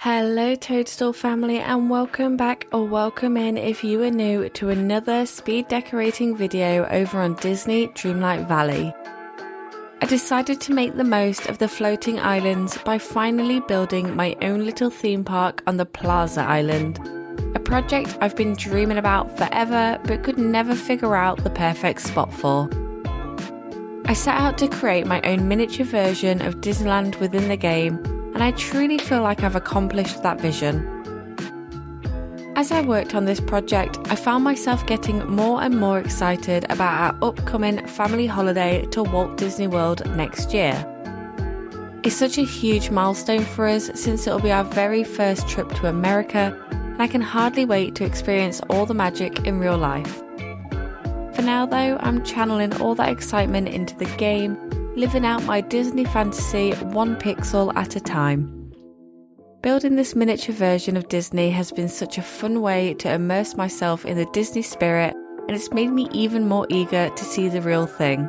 Hello Toadstool family, and welcome back or welcome in if you are new to another speed decorating video over on Disney Dreamlight Valley. I decided to make the most of the floating islands by finally building my own little theme park on the Plaza Island, a project I've been dreaming about forever but could never figure out the perfect spot for. I set out to create my own miniature version of Disneyland within the game, and I truly feel like I've accomplished that vision. As I worked on this project, I found myself getting more and more excited about our upcoming family holiday to Walt Disney World next year. It's such a huge milestone for us since it'll be our very first trip to America, and I can hardly wait to experience all the magic in real life. For now though, I'm channeling all that excitement into the game, living out my Disney fantasy one pixel at a time. Building this miniature version of Disney has been such a fun way to immerse myself in the Disney spirit, and it's made me even more eager to see the real thing.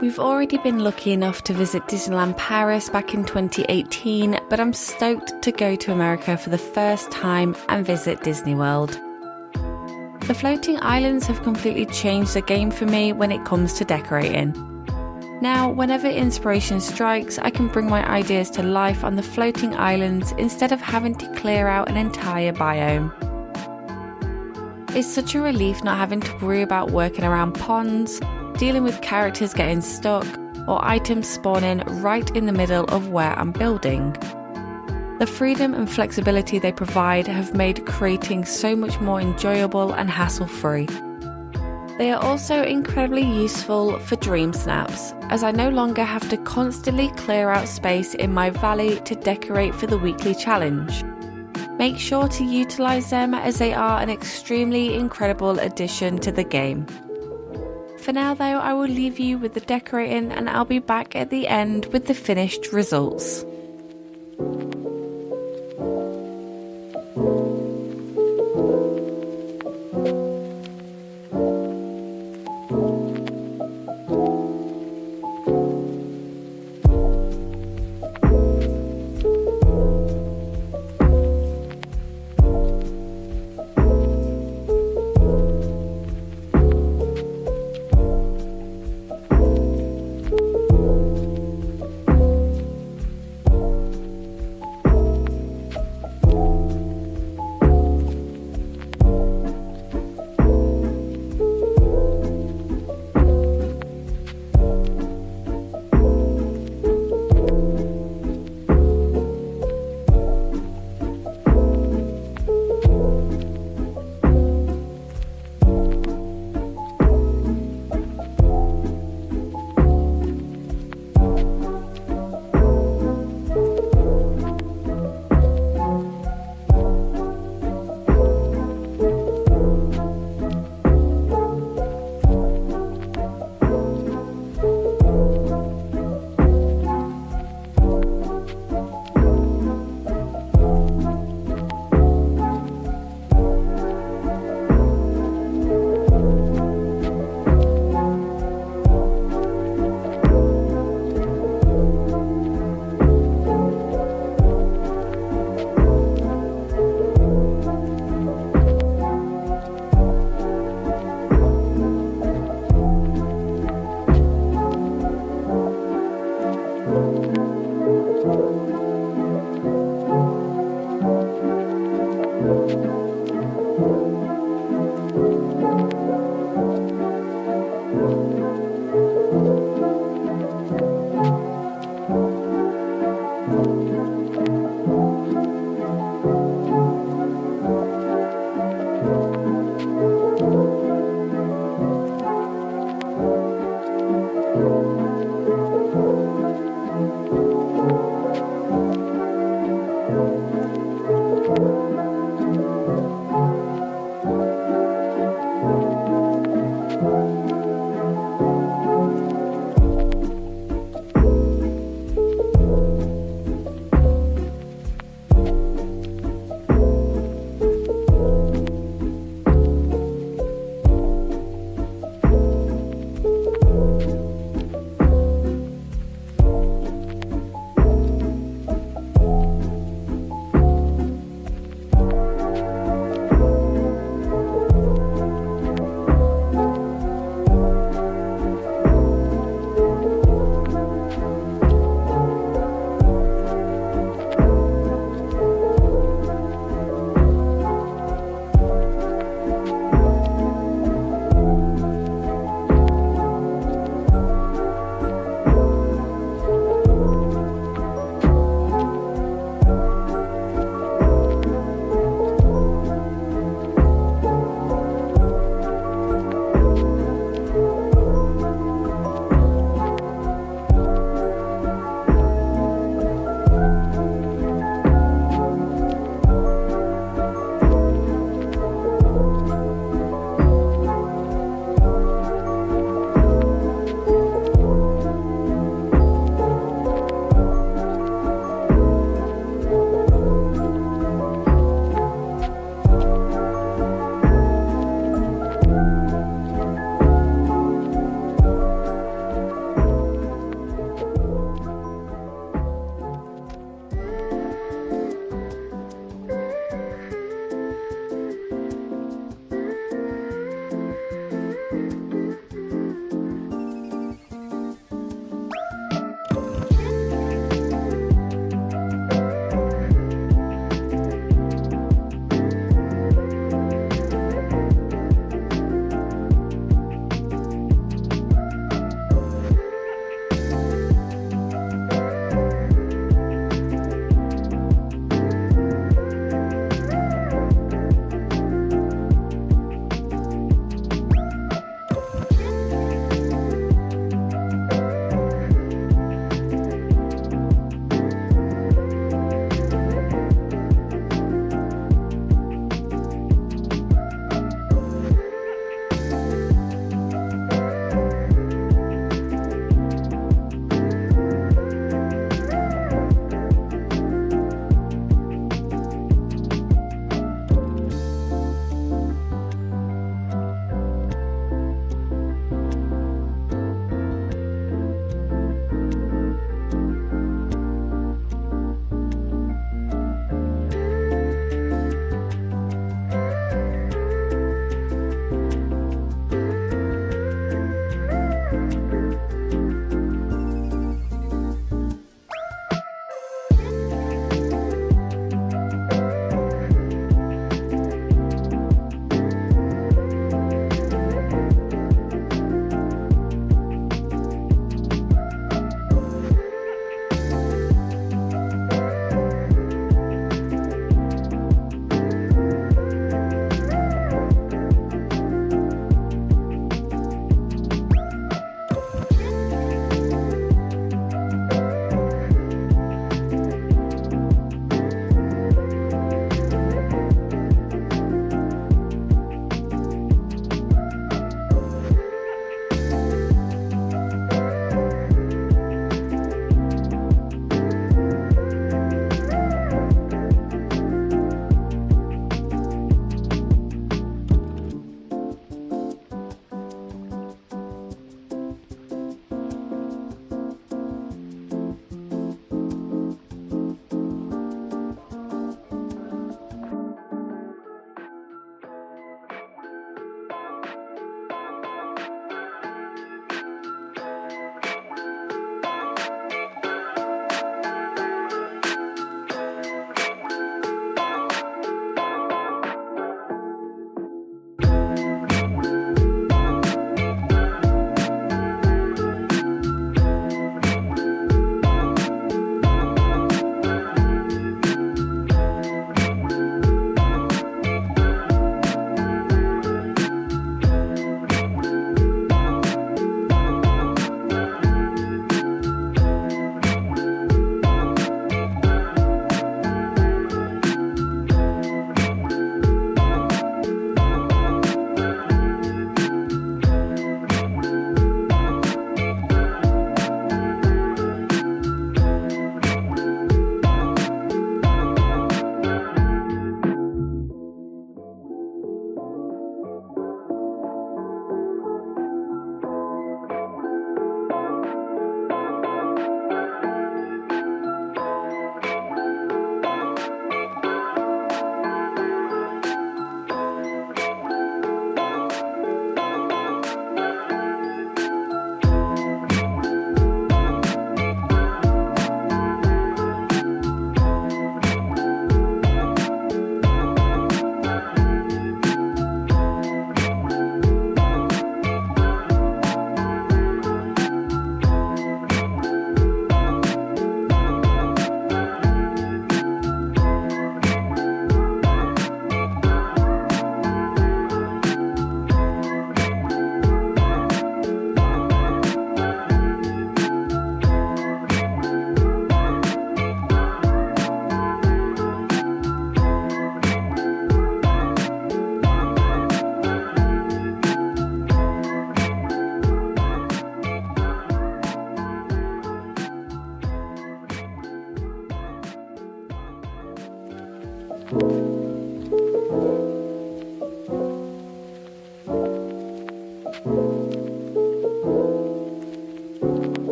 We've already been lucky enough to visit Disneyland Paris back in 2018, but I'm stoked to go to America for the first time and visit Disney World. The floating islands have completely changed the game for me when it comes to decorating. Now, whenever inspiration strikes, I can bring my ideas to life on the floating islands instead of having to clear out an entire biome. It's such a relief not having to worry about working around ponds, dealing with characters getting stuck, or items spawning right in the middle of where I'm building. The freedom and flexibility they provide have made creating so much more enjoyable and hassle-free. They are also incredibly useful for dream snaps, as I no longer have to constantly clear out space in my valley to decorate for the weekly challenge. Make sure to utilise them as they are an extremely incredible addition to the game. For now though, I will leave you with the decorating, and I'll be back at the end with the finished results.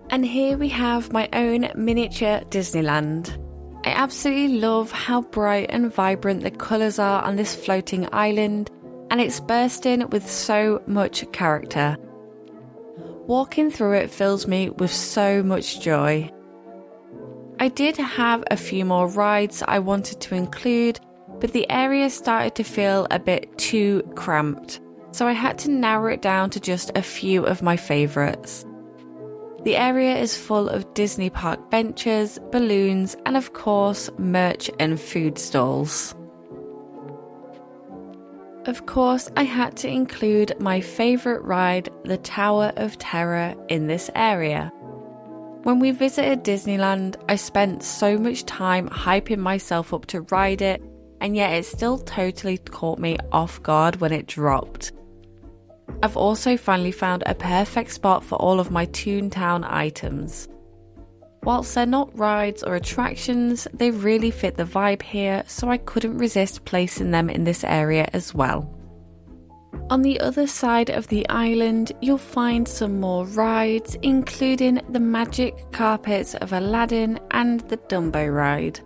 And here we have my own miniature Disneyland. I absolutely love how bright and vibrant the colours are on this floating island, and it's bursting with so much character. Walking through it fills me with so much joy. I did have a few more rides I wanted to include, but the area started to feel a bit too cramped, so I had to narrow it down to just a few of my favourites. The area is full of Disney park benches, balloons, and of course, merch and food stalls. Of course, I had to include my favourite ride, the Tower of Terror, in this area. When we visited Disneyland, I spent so much time hyping myself up to ride it, and yet it still totally caught me off guard when it dropped. I've also finally found a perfect spot for all of my Toontown items. Whilst they're not rides or attractions, they really fit the vibe here, so I couldn't resist placing them in this area as well. On the other side of the island, you'll find some more rides, including the magic carpets of Aladdin and the Dumbo ride.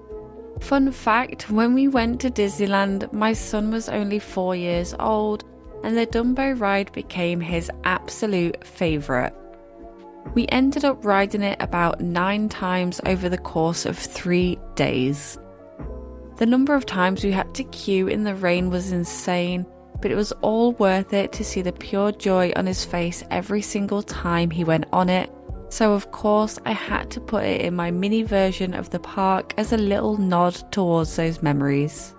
Fun fact, when we went to Disneyland, my son was only 4 years old, and the Dumbo ride became his absolute favourite. We ended up riding it about 9 times over the course of 3 days. The number of times we had to queue in the rain was insane, but it was all worth it to see the pure joy on his face every single time he went on it, so of course I had to put it in my mini version of the park as a little nod towards those memories.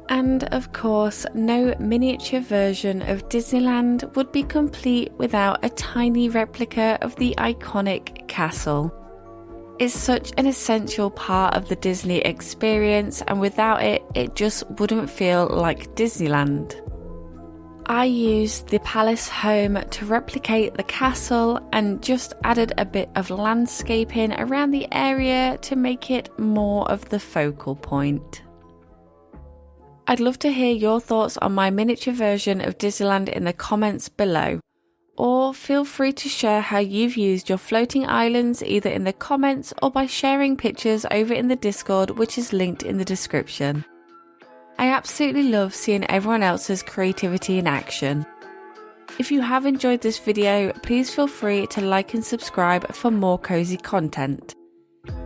And of course, no miniature version of Disneyland would be complete without a tiny replica of the iconic castle. It's such an essential part of the Disney experience, and without it, it just wouldn't feel like Disneyland. I used the palace home to replicate the castle and just added a bit of landscaping around the area to make it more of the focal point. I'd love to hear your thoughts on my miniature version of Disneyland in the comments below, or feel free to share how you've used your floating islands either in the comments or by sharing pictures over in the Discord, which is linked in the description. I absolutely love seeing everyone else's creativity in action. If you have enjoyed this video, please feel free to like and subscribe for more cozy content.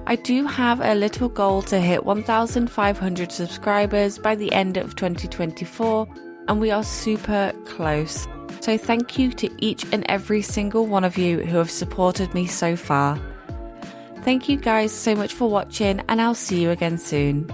I do have a little goal to hit 1,500 subscribers by the end of 2024, and we are super close. So thank you to each and every single one of you who have supported me so far. Thank you guys so much for watching, and I'll see you again soon.